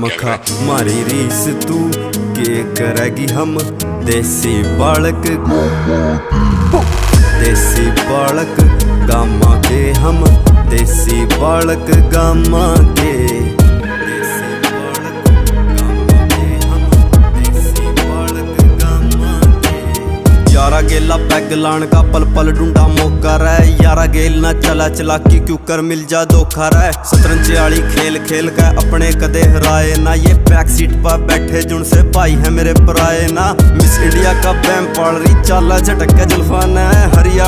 मखा मारी रीस तू के करेगी हम देसी बालक गामा के हम देसी बालक गामा के यारा गेला पैग लान का पल पल ढूंढा मौका रहे यारा गेल ना चला चलाकी क्यों कर मिल जा धोखा रहे शतरंज वाली खेल खेल का अपने कदे हराए ना ये बैक सीट पर बैठे जुन से भाई है मेरे पराए ना मिस इंडिया का बैम पाल रही चाला झटक के जुल्फान है हरियाणा